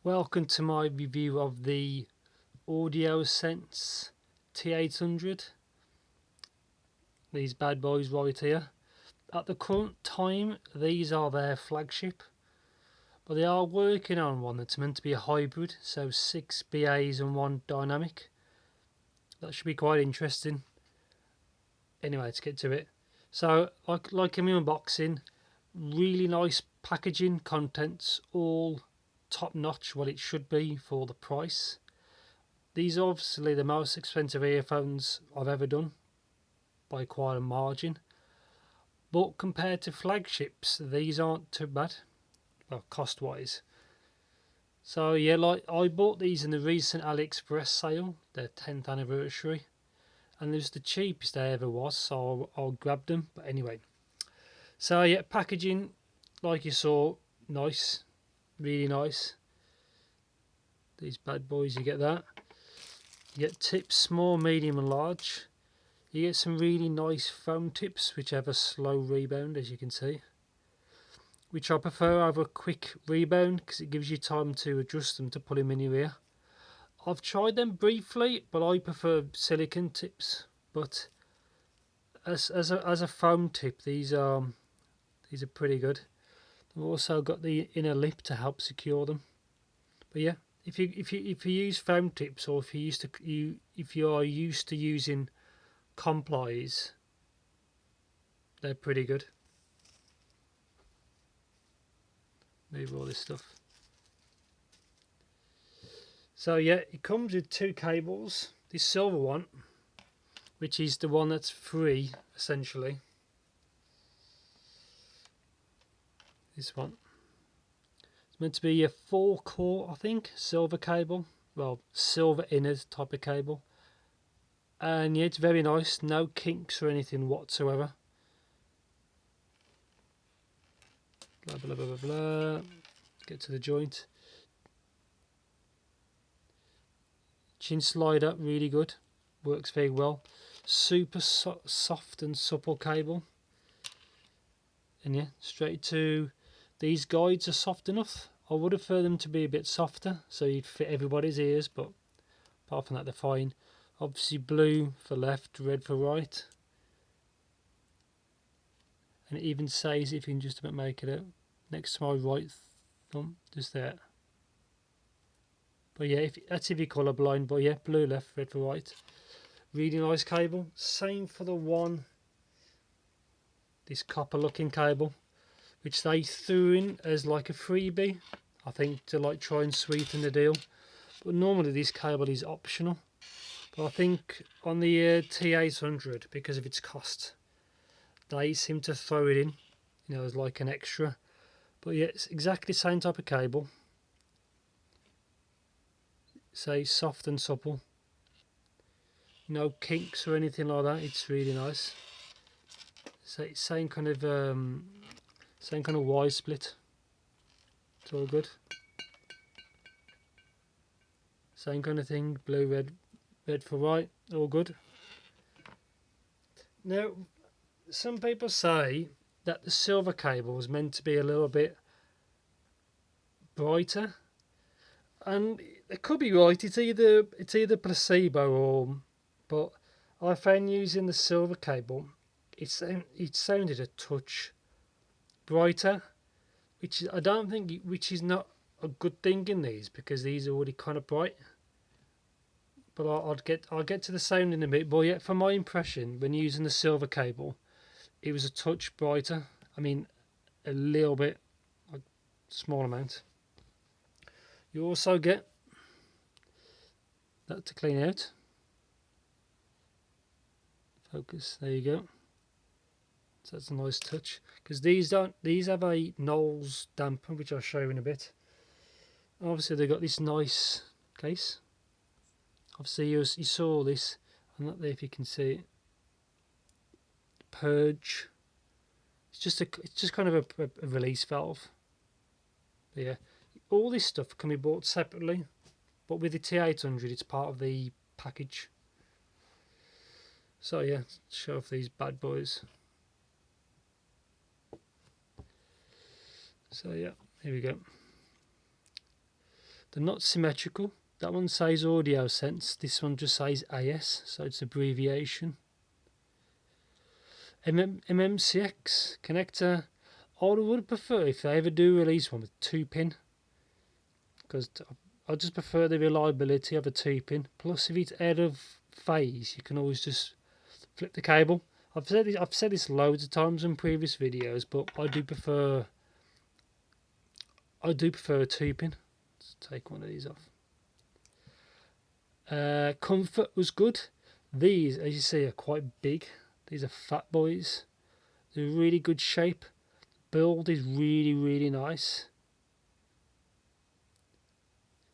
Welcome to my review of the AUDIOSENSE T800. These bad boys right here. At the current time, these are their flagship, but they are working on one that's meant to be a hybrid, so 6 BAs and 1 dynamic. That should be quite interesting. Anyway, let's get to it. So, like in my unboxing, really nice packaging, contents, all top notch, what it should be for the price. These are obviously the most expensive earphones I've ever done by quite a margin, but compared to flagships, these aren't too bad, well, cost wise. So yeah, like I bought these in the recent AliExpress sale, their 10th anniversary, and it was the cheapest they ever was, so I'll grab them. But anyway, so yeah, packaging, like you saw, nice, really nice. These bad boys, you get that. You get tips, small, medium and large. You get some really nice foam tips which have a slow rebound, as you can see, which I prefer over a quick rebound because it gives you time to adjust them to put them in your ear. I've tried them briefly, but I prefer silicone tips. But as a foam tip, these are pretty good. I've also got the inner lip to help secure them. But yeah, if you use foam tips, or if you are used to using complies, they're pretty good. Move all this stuff. So yeah, it comes with 2 cables. This silver one, which is the one that's free essentially. This one. It's meant to be a 4-core, I think, silver cable. Well, silver inner type of cable. And yeah, it's very nice. No kinks or anything whatsoever. Blah blah blah blah blah. Get to the joint. Chin slider, really good. Works very well. Super soft and supple cable. And yeah, straight to. These guides are soft enough. I would prefer them to be a bit softer, so you'd fit everybody's ears, but apart from that, they're fine. Obviously blue for left, red for right. And it even says, if you can just about make it out, next to my right thumb, just there. But yeah, that's if you're colourblind, but yeah, blue left, red for right. Really nice cable. Same for the one, this copper looking cable, which they threw in as like a freebie, I think, to like try and sweeten the deal. But normally this cable is optional. But I think on the T800, because of its cost, they seem to throw it in, you know, as like an extra. But yeah, it's exactly the same type of cable. Say soft and supple. No kinks or anything like that. It's really nice. So same kind of Y split. It's all good. Same kind of thing. Blue, red for right. All good. Now, some people say that the silver cable was meant to be a little bit brighter, and it could be right. It's either placebo or, but I found using the silver cable, it sounded a touch brighter, which I don't think, which is not a good thing in these, because these are already kind of bright. But I'll get to the sound in a bit. But yeah, from my impression when using the silver cable, it was a touch brighter. I mean, a little bit, a small amount. You also get that to clean out. Focus, there you go. So that's a nice touch, because these have a Knowles damper, which I'll show you in a bit. Obviously they've got this nice case. Obviously you saw this, I'm not there if you can see it. Purge. It's just kind of a release valve. But yeah, all this stuff can be bought separately, but with the T800 it's part of the package. So yeah, let's show off these bad boys. So yeah, here we go. They're not symmetrical. That one says AUDIOSENSE, this one just says AS, so it's abbreviation. MMCX connector. I would prefer if they ever do release one with 2-pin, because I just prefer the reliability of a 2-pin. Plus, if it's out of phase, you can always just flip the cable. I've said this loads of times in previous videos, but I do prefer a 2-pin. Let's take one of these off. Comfort was good. These, as you see, are quite big. These are fat boys. They're really good shape. Build is really nice.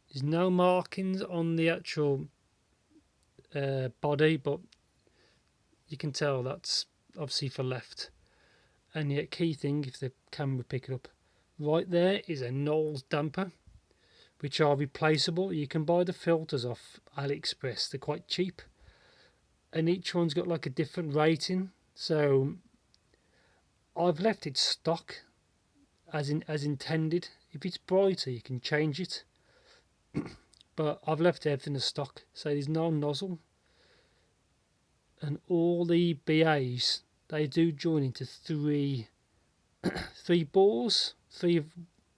There's no markings on the actual body, but you can tell that's obviously for left. And yet, key thing, if the camera pick it up, right there is a Knowles damper, which are replaceable. You can buy the filters off AliExpress. They're quite cheap, and each one's got like a different rating. So I've left it stock as intended. If it's brighter, you can change it, but I've left everything as stock. So there's no nozzle, and all the BAs, they do join into three bores, 3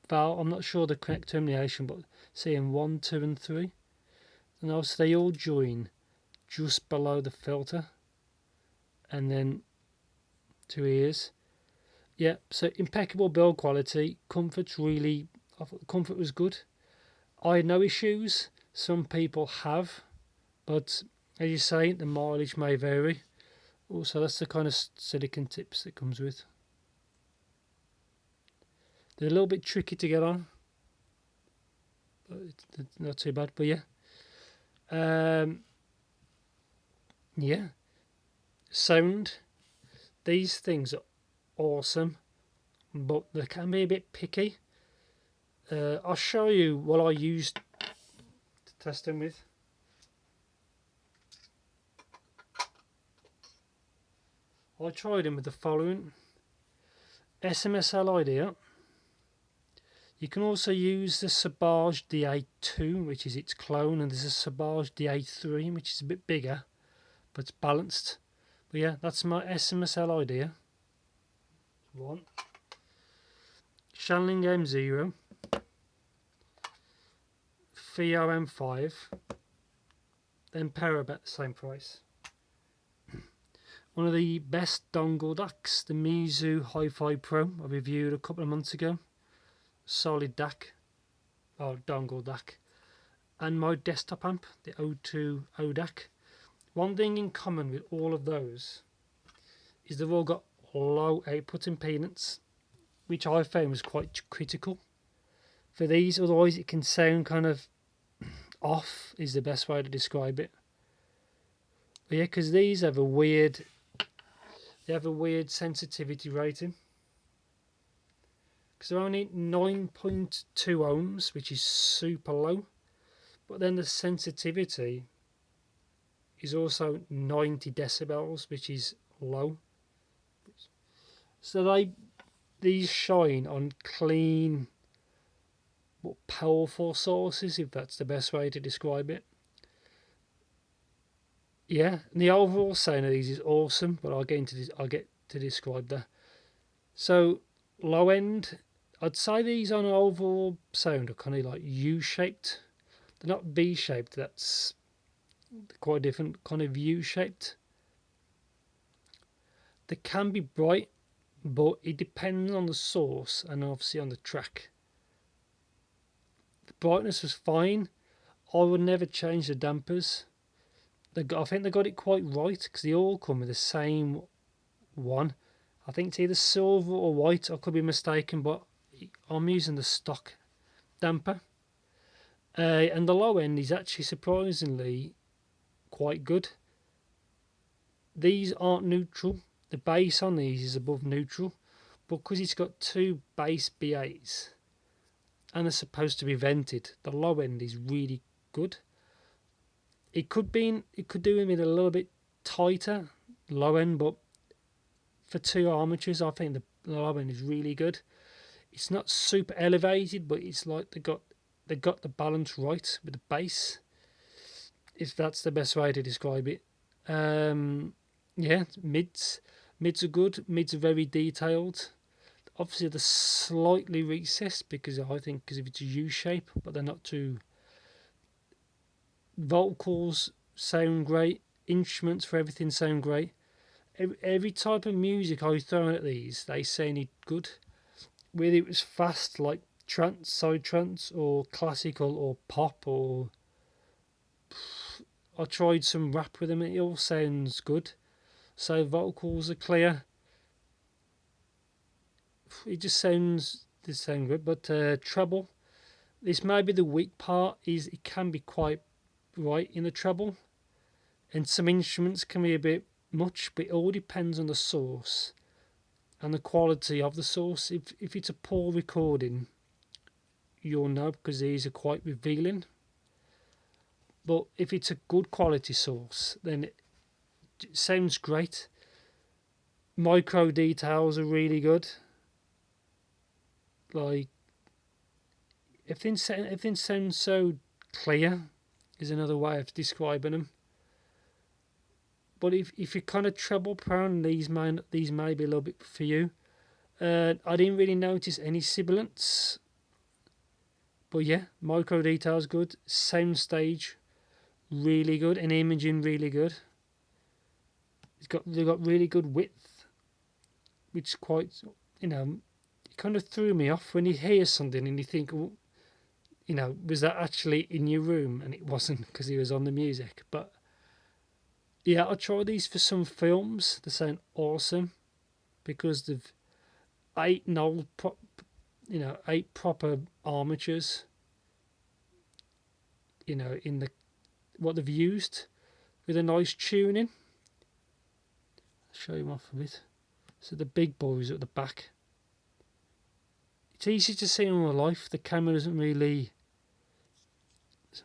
valve. I'm not sure the correct termination, but saying 1, 2 and 3, and also they all join just below the filter, and then 2 ears. Yeah, so impeccable build quality. Comfort's really, I thought the comfort was good. I had no issues. Some people have, but as you say, the mileage may vary. Also, that's the kind of silicone tips it comes with. They're a little bit tricky to get on, but it's not too bad. But yeah, yeah. Sound. These things are awesome, but they can be a bit picky. I'll show you what I used to test them with. I tried them with the following: SMSL idea. You can also use the Sabage D8-2, which is its clone, and there's a Sabage D8-3, which is a bit bigger, but it's balanced. But yeah, that's my SMSL idea. 1. Shanling M0, Theo M5, then Para about the same price. One of the best dongle DACs, the Meizu Hi-Fi Pro, I reviewed a couple of months ago. Solid DAC, or dongle DAC. And my desktop amp, the O2 ODAC. One thing in common with all of those is they've all got low output impedance, which I found was quite critical for these. Otherwise it can sound kind of off, is the best way to describe it. But yeah, because these have a weird, sensitivity rating, because they're only 9.2 ohms, which is super low, but then the sensitivity is also 90 decibels, which is low. So these shine on clean, but powerful sources, if that's the best way to describe it. Yeah, and the overall sound of these is awesome, but I'll get to describe that. So low end, I'd say these on an overall sound are kind of like U-shaped. They're not B-shaped. That's quite different, kind of U-shaped. They can be bright, but it depends on the source and obviously on the track. The brightness was fine. I would never change the dampers. I think they got it quite right, because they all come with the same one. I think it's either silver or white. I could be mistaken, but I'm using the stock damper. And the low end is actually surprisingly quite good. These aren't neutral. The bass on these is above neutral, but because it's got 2 bass BAs and they're supposed to be vented, the low end is really good. It could do with a little bit tighter low end, but for 2 armatures, I think the low end is really good. It's not super elevated, but it's like they they got the balance right with the bass, if that's the best way to describe it. Yeah, mids are good. Mids are very detailed. Obviously they're slightly recessed because I think because if it's a U shape, but they're not too. Vocals sound great. Instruments for everything sound great. Every type of music I throw at these, they sounded good. Whether it was fast like trance, side trance, or classical, or pop, or I tried some rap with them. It all sounds good. So vocals are clear. It just sounds good. But treble, this may be the weak part. Is it can be quite right in the treble, and some instruments can be a bit much. But it all depends on the source and the quality of the source. If it's a poor recording, you'll know because these are quite revealing. But if it's a good quality source, then it sounds great. Micro details are really good. Like everything sounds so clear is another way of describing them. But if you're kind of treble prone, these may be a little bit for you. I didn't really notice any sibilants. But yeah, micro details good. Soundstage really good, and imaging really good. They've got really good width, which is quite, it kind of threw me off when you hear something and you think, well, was that actually in your room? And it wasn't because he was on the music. But yeah, I tried these for some films. They sound awesome because they've 8 Knowles, 8 proper armatures. In the what they've used with a nice tuning. I'll show you off a bit. So the big boys at the back. It's easy to see in real life. The camera doesn't really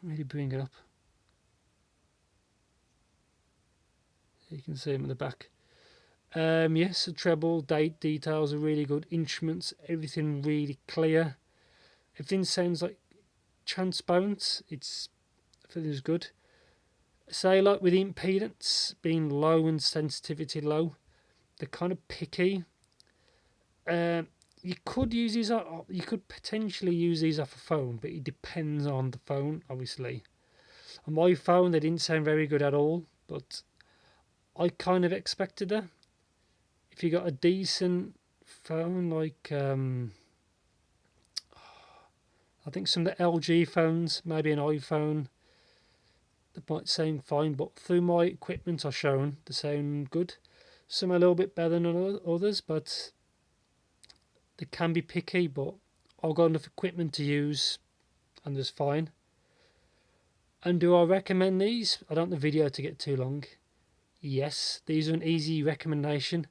bring it up. You can see them at the back. Yes, the treble details are really good. Instruments, everything really clear. Everything sounds like transparent. I think it's good. Say like with impedance being low and sensitivity low, they're kind of picky. You could use these. You could potentially use these off a phone, but it depends on the phone, obviously. On my phone, they didn't sound very good at all, but I kind of expected that. If you got a decent phone, like I think some of the LG phones, maybe an iPhone, they might sound fine, but through my equipment I've shown, they sound good. Some are a little bit better than others, but they can be picky, but I've got enough equipment to use and it's fine. And do I recommend these? I don't want the video to get too long. Yes, these are an easy recommendation.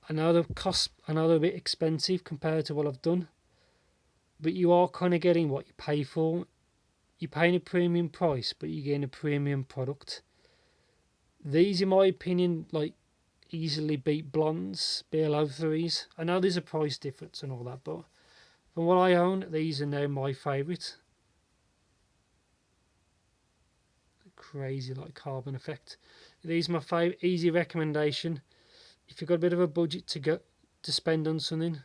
I know they're a bit expensive compared to what I've done, but you are kind of getting what you pay for. You're paying a premium price, but you're getting a premium product. These, in my opinion, like easily beat Blondes, BLO3s. I know there's a price difference and all that, but from what I own, these are now my favourite. Crazy like carbon effect. These are my favourite. Easy recommendation. If you've got a bit of a budget to spend on something,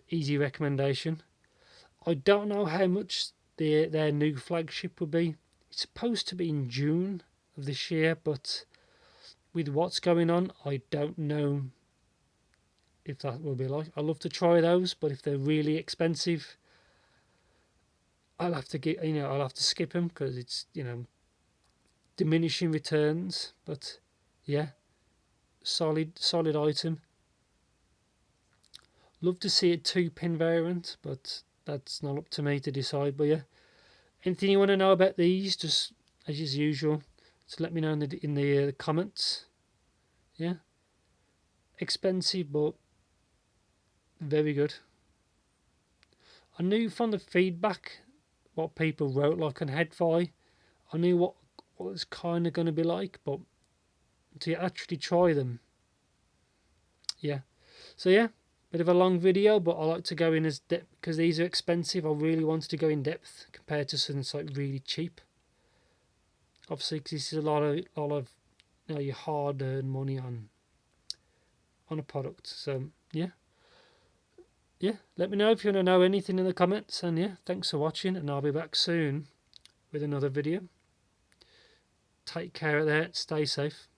easy recommendation. I don't know how much their new flagship will be. It's supposed to be in June of this year, but with what's going on, I don't know if that will be like. I'd love to try those, but if they're really expensive, I'll have to skip them because it's diminishing returns. But yeah, solid item. Love to see a 2-pin variant, but that's not up to me to decide. But yeah, anything you want to know about these, just as usual, so let me know in the comments. Yeah, expensive but very good. I knew from the feedback what people wrote, like on Headfi, I knew what it was kind of going to be like, but to actually try them, yeah. So yeah, Bit of a long video, but I like to go in as depth because these are expensive. I really wanted to go in depth compared to something that's like really cheap. Obviously, because this is a lot of you know, your hard-earned money on a product. So yeah, let me know if you want to know anything in the comments. And yeah, thanks for watching, and I'll be back soon with another video. Take care of that. Stay safe.